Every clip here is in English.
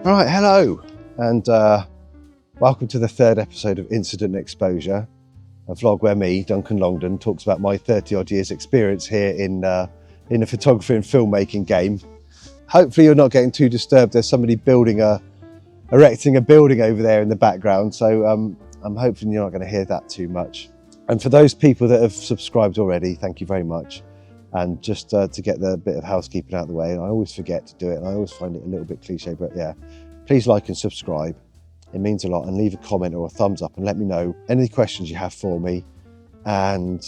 All right, hello, and welcome to the third episode of Incident Exposure, a vlog where me, Duncan Longdon, talks about my 30-odd years experience here in the photography and filmmaking game. Hopefully you're not getting too disturbed. There's somebody erecting a building over there in the background, so I'm hoping you're not going to hear that too much. And for those people that have subscribed already, thank you very much. And just to get the bit of housekeeping out of the way, and I always forget to do it, and I always find it a little bit cliche, but yeah, please like and subscribe. It means a lot, and leave a comment or a thumbs up and let me know any questions you have for me. And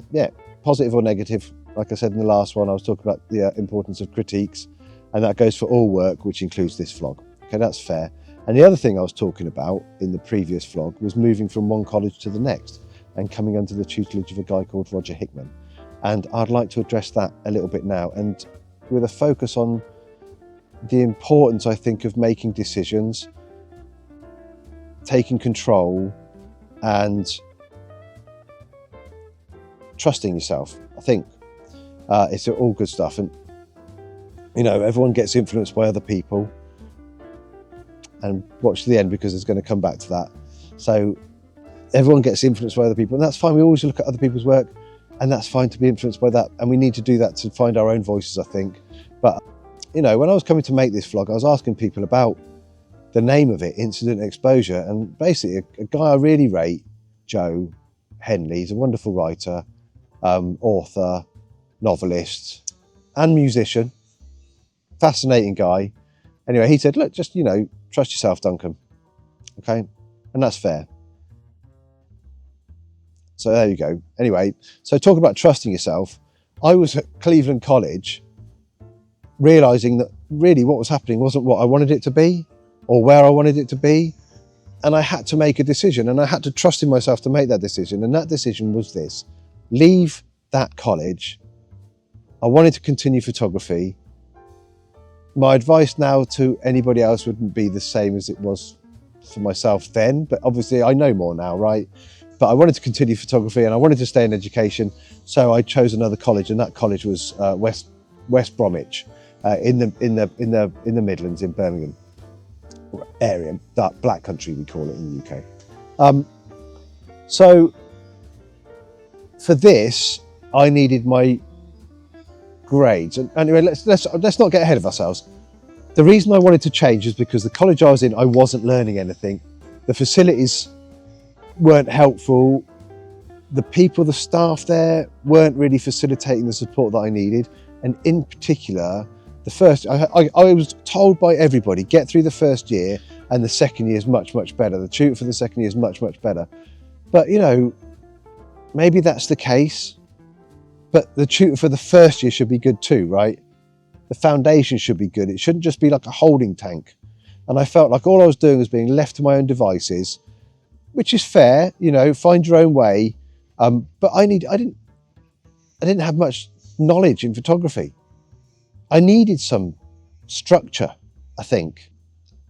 yeah, positive or negative. Like I said in the last one, I was talking about the importance of critiques, and that goes for all work, which includes this vlog. Okay, that's fair. And the other thing I was talking about in the previous vlog was moving from one college to the next and coming under the tutelage of a guy called Roger Hickman. And I'd like to address that a little bit now, and with a focus on the importance, I think, of making decisions, taking control, and trusting yourself. I think it's all good stuff. And, you know, everyone gets influenced by other people. And watch the end, because it's going to come back to that. So everyone gets influenced by other people, and that's fine. We always look at other people's work, and that's fine to be influenced by that. And we need to do that to find our own voices, I think. But, you know, when I was coming to make this vlog, I was asking people about the name of it, Incident Exposure. And basically a guy I really rate, Joe Henley, he's a wonderful writer, author, novelist, and musician. Fascinating guy. Anyway, he said, look, just, you know, trust yourself, Duncan. Okay? And that's fair. So there you go. Anyway, so talking about trusting yourself, I was at Cleveland College realizing that really what was happening wasn't what I wanted it to be or where I wanted it to be. And I had to make a decision, and I had to trust in myself to make that decision. And that decision was this: leave that college. I wanted to continue photography. My advice now to anybody else wouldn't be the same as it was for myself then, but obviously I know more now, right? But I wanted to continue photography and I wanted to stay in education, so I chose another college, and that college was West Bromwich, in the Midlands, in Birmingham area, that Black Country we call it in the UK. So for this, I needed my grades. And anyway, let's not get ahead of ourselves. The reason I wanted to change is because the college I was in, I wasn't learning anything. The facilities weren't helpful. The people, the staff there weren't really facilitating the support that I needed. And in particular, I was told by everybody, get through the first year and the second year is much, much better. The tutor for the second year is much, much better. But, you know, maybe that's the case. But the tutor for the first year should be good too, right? The foundation should be good. It shouldn't just be like a holding tank. And I felt like all I was doing was being left to my own devices, which is fair, you know, find your own way. But I didn't have much knowledge in photography. I needed some structure, I think.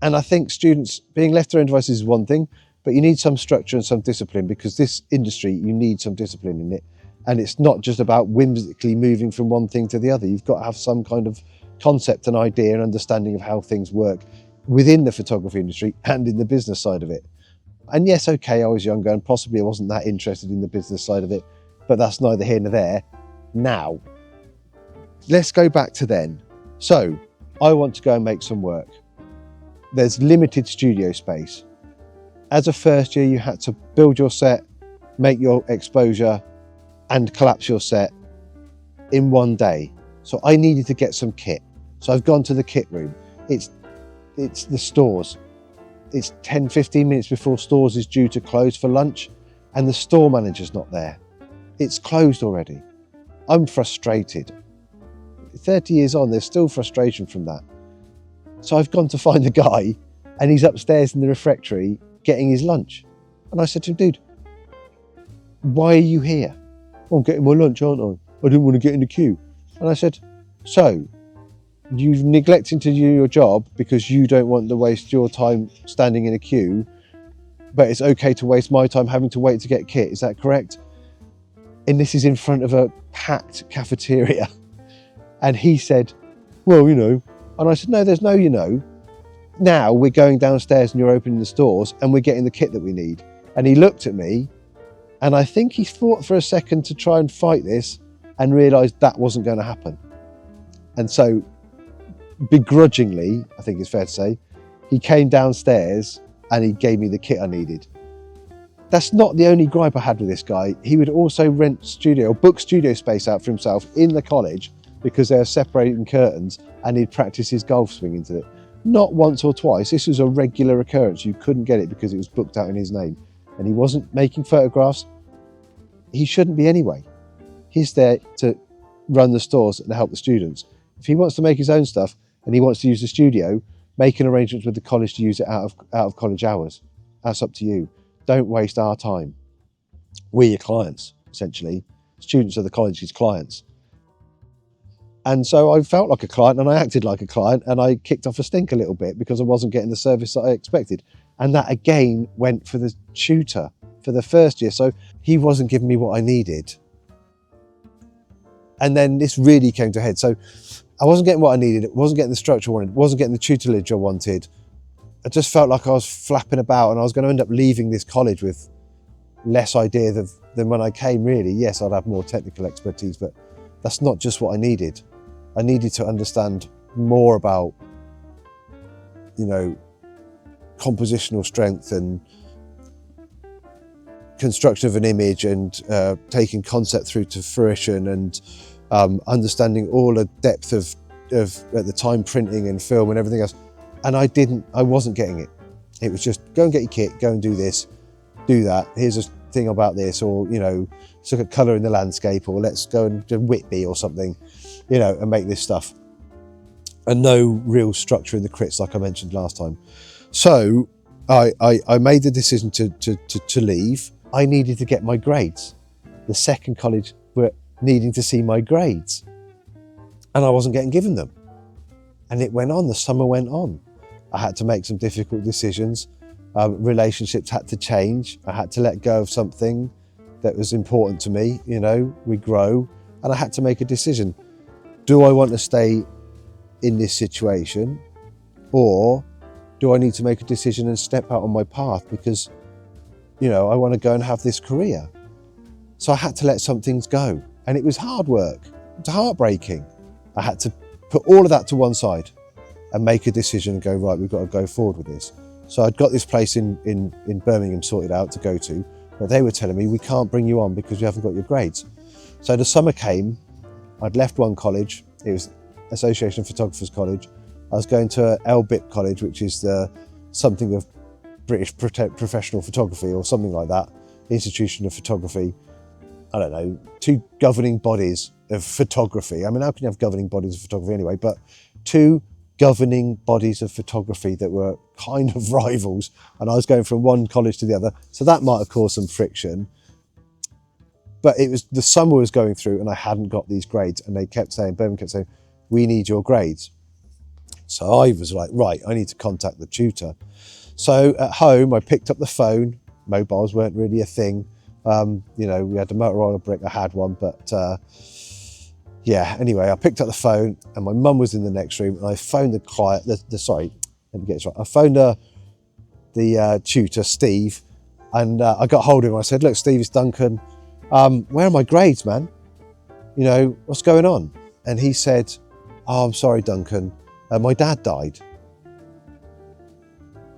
And I think students being left to their own devices is one thing, but you need some structure and some discipline, because this industry, you need some discipline in it. And it's not just about whimsically moving from one thing to the other. You've got to have some kind of concept and idea and understanding of how things work within the photography industry and in the business side of it. And yes, okay, I was younger and possibly I wasn't that interested in the business side of it, but that's neither here nor there. Now, let's go back to then. So I want to go and make some work. There's limited studio space. As a first year, you had to build your set, make your exposure, and collapse your set in one day. So I needed to get some kit. So I've gone to the kit room. It's the stores. It's 10, 15 minutes before stores is due to close for lunch, and the store manager's not there. It's closed already. I'm frustrated. 30 years on, there's still frustration from that. So I've gone to find the guy, and he's upstairs in the refectory getting his lunch. And I said to him, dude, why are you here? I'm getting my lunch, aren't I? I didn't want to get in the queue. And I said, so you've neglected to do your job because you don't want to waste your time standing in a queue, but it's okay to waste my time having to wait to get kit. Is that correct? And this is in front of a packed cafeteria. And he said, well, you know, And I said, no, there's no, now we're going downstairs and you're opening the stores and we're getting the kit that we need. And he looked at me, and I think he thought for a second to try and fight this and realised that wasn't going to happen. And so begrudgingly, I think it's fair to say, he came downstairs and he gave me the kit I needed. That's not the only gripe I had with this guy. He would also book studio space out for himself in the college because they were separating curtains, and he'd practice his golf swing into it. Not once or twice. This was a regular occurrence. You couldn't get it because it was booked out in his name. And he wasn't making photographs. He shouldn't be anyway. He's there to run the stores and help the students. If he wants to make his own stuff and he wants to use the studio, make an arrangement with the college to use it out of college hours. That's up to you. Don't waste our time. We're your clients, essentially. Students are the college's clients. And so I felt like a client and I acted like a client, and I kicked off a stink a little bit because I wasn't getting the service that I expected. And that again went for the tutor for the first year. So he wasn't giving me what I needed. And then this really came to a head. So I wasn't getting what I needed. It wasn't getting the structure I wanted. It wasn't getting the tutelage I wanted. I just felt like I was flapping about, and I was going to end up leaving this college with less idea than when I came, really. Yes, I'd have more technical expertise, but that's not just what I needed. I needed to understand more about, compositional strength and construction of an image, and taking concept through to fruition, and understanding all the depth of at the time printing and film and everything else. And I wasn't getting it. It was just, go and get your kit, go and do this, do that. Here's a thing about this, or, let's look at colour in the landscape, or let's go and do Whitby or something, and make this stuff. And no real structure in the crits, like I mentioned last time. So I made the decision to leave. I needed to get my grades. The second college were needing to see my grades, and I wasn't getting given them. And it went on, the summer went on. I had to make some difficult decisions. Relationships had to change. I had to let go of something that was important to me. We grow, and I had to make a decision. Do I want to stay in this situation, or do I need to make a decision and step out on my path because, I want to go and have this career? So I had to let some things go, and it was hard work. It was heartbreaking. I had to put all of that to one side and make a decision and go, right, we've got to go forward with this. So I'd got this place in Birmingham sorted out to go to, but they were telling me, we can't bring you on because you haven't got your grades. So the summer came, I'd left one college, it was Association of Photographers College. I was going to LBIP College, which is something of British Professional Photography or something like that, Institution of Photography. I don't know, two governing bodies of photography. I mean, how can you have governing bodies of photography anyway? But two governing bodies of photography that were kind of rivals, and I was going from one college to the other, so that might have caused some friction. But it was, the summer was going through and I hadn't got these grades, and Birmingham kept saying, we need your grades. So I was like, right, I need to contact the tutor. So at home, I picked up the phone. Mobiles weren't really a thing. We had the Motorola brick, I had one, but anyway, I picked up the phone, and my mum was in the next room, and I phoned the client, I phoned the tutor, Steve, and I got hold of him. I said, look, Steve, it's Duncan. Where are my grades, man? What's going on? And he said, oh, I'm sorry, Duncan. My dad died.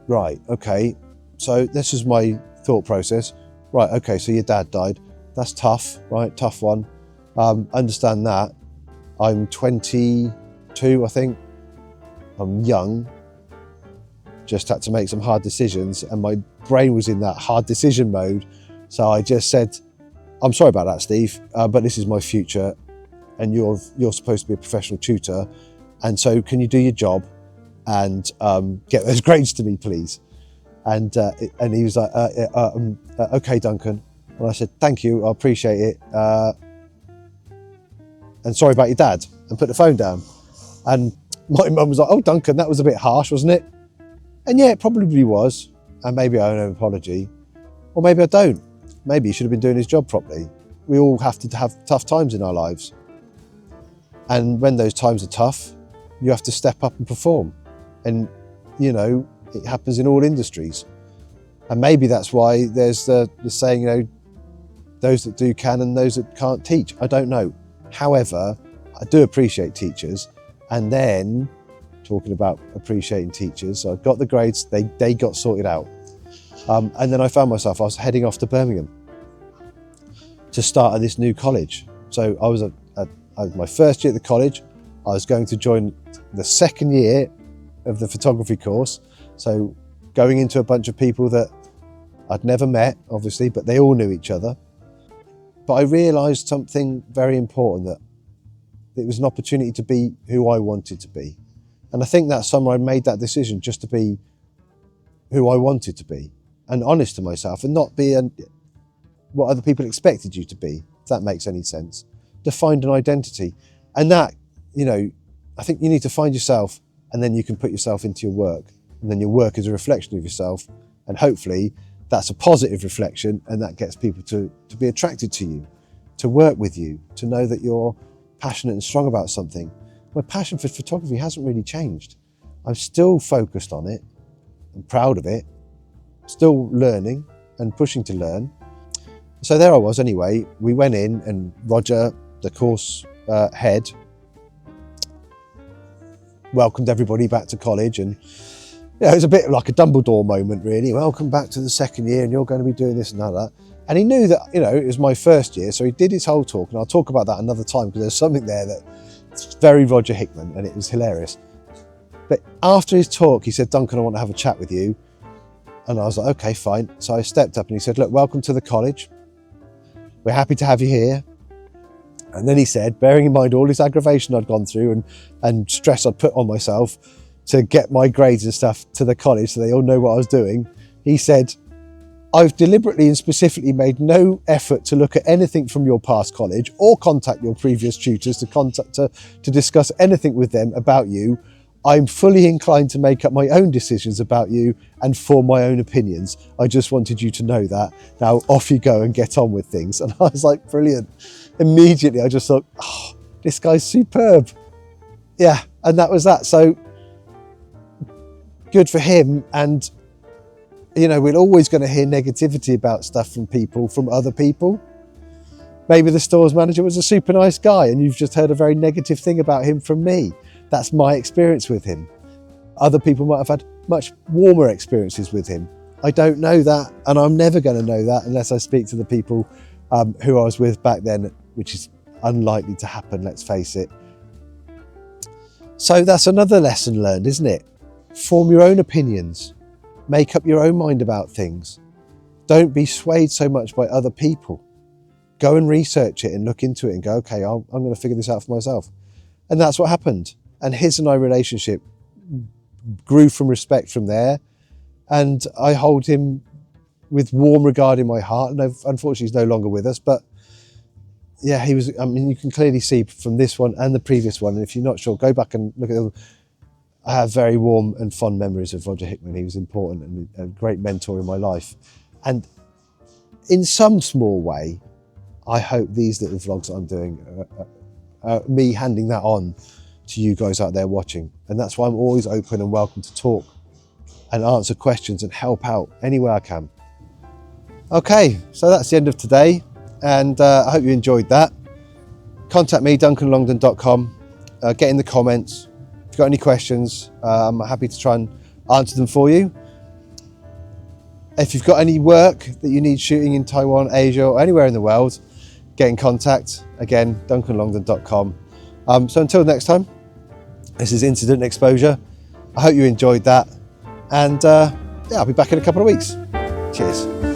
Right, okay. So this is my thought process. Right, okay, so your dad died. That's tough, right? Tough one. Understand that. I'm 22, I think. I'm young. Just had to make some hard decisions, and my brain was in that hard decision mode. So I just said, I'm sorry about that, Steve, but this is my future, and you're supposed to be a professional tutor, and so can you do your job and get those grades to me, please? And he was like, okay, Duncan. And I said, thank you, I appreciate it. And sorry about your dad, and put the phone down. And my mum was like, oh, Duncan, that was a bit harsh, wasn't it? And yeah, it probably was. And maybe I owe an apology, or maybe I don't. Maybe he should have been doing his job properly. We all have to have tough times in our lives. And when those times are tough, you have to step up and perform. And, you know, it happens in all industries. And maybe that's why there's the saying, you know, those that do can and those that can't teach. I don't know. However, I do appreciate teachers. And then, talking about appreciating teachers, so I got the grades, they got sorted out. And then I found myself, I was heading off to Birmingham to start at this new college. So I was my first year at the college. I was going to join the second year of the photography course. So going into a bunch of people that I'd never met, obviously, but they all knew each other. But I realised something very important, that it was an opportunity to be who I wanted to be. And I think that summer I made that decision just to be who I wanted to be and honest to myself, and not be what other people expected you to be, if that makes any sense. To find an identity. And that, you know, I think you need to find yourself, and then you can put yourself into your work. And then your work is a reflection of yourself. And hopefully that's a positive reflection, and that gets people to be attracted to you, to work with you, to know that you're passionate and strong about something. My passion for photography hasn't really changed. I'm still focused on it. I'm proud of it. Still learning and pushing to learn. So there I was anyway. We went in, and Roger, the course head, welcomed everybody back to college, and you know, it was a bit like a Dumbledore moment, really. Welcome back to the second year, and you're going to be doing this and that. And he knew that, you know, it was my first year, so he did his whole talk, and I'll talk about that another time, because there's something there that's very Roger Hickman, and it was hilarious. But after his talk, he said, "Duncan, I want to have a chat with you." And I was like, okay, fine. So I stepped up and he said, "Look, welcome to the college. We're happy to have you here." And then he said, bearing in mind all this aggravation I'd gone through and stress I'd put on myself to get my grades and stuff to the college so they all know what I was doing, he said, "I've deliberately and specifically made no effort to look at anything from your past college or contact your previous tutors to discuss anything with them about you. I'm fully inclined to make up my own decisions about you and form my own opinions. I just wanted you to know that. Now off you go and get on with things." And I was like, brilliant. Immediately I just thought, oh, this guy's superb. Yeah, and that was that. So good for him. And, you know, we're always going to hear negativity about stuff from people, from other people. Maybe the stores manager was a super nice guy and you've just heard a very negative thing about him from me. That's my experience with him. Other people might have had much warmer experiences with him. I don't know that, and I'm never going to know that unless I speak to the people who I was with back then, which is unlikely to happen, let's face it. So that's another lesson learned, isn't it? Form your own opinions. Make up your own mind about things. Don't be swayed so much by other people. Go and research it and look into it and go, okay, I'm going to figure this out for myself. And that's what happened. And his and I relationship grew from respect from there. And I hold him with warm regard in my heart. And unfortunately, he's no longer with us. But yeah, he was, I mean, you can clearly see from this one and the previous one. And if you're not sure, go back and look at them. I have very warm and fond memories of Roger Hickman. He was important and a great mentor in my life. And in some small way, I hope these little vlogs that I'm doing are me handing that on to you guys out there watching. And that's why I'm always open and welcome to talk and answer questions and help out any way I can. Okay, so that's the end of today. And I hope you enjoyed that. Contact me, duncanlongdon.com. Get in the comments. If you've got any questions, I'm happy to try and answer them for you. If you've got any work that you need shooting in Taiwan, Asia, or anywhere in the world, get in contact. Again, duncanlongdon.com. So until next time, this is Incident Exposure. I hope you enjoyed that. And yeah, I'll be back in a couple of weeks. Cheers.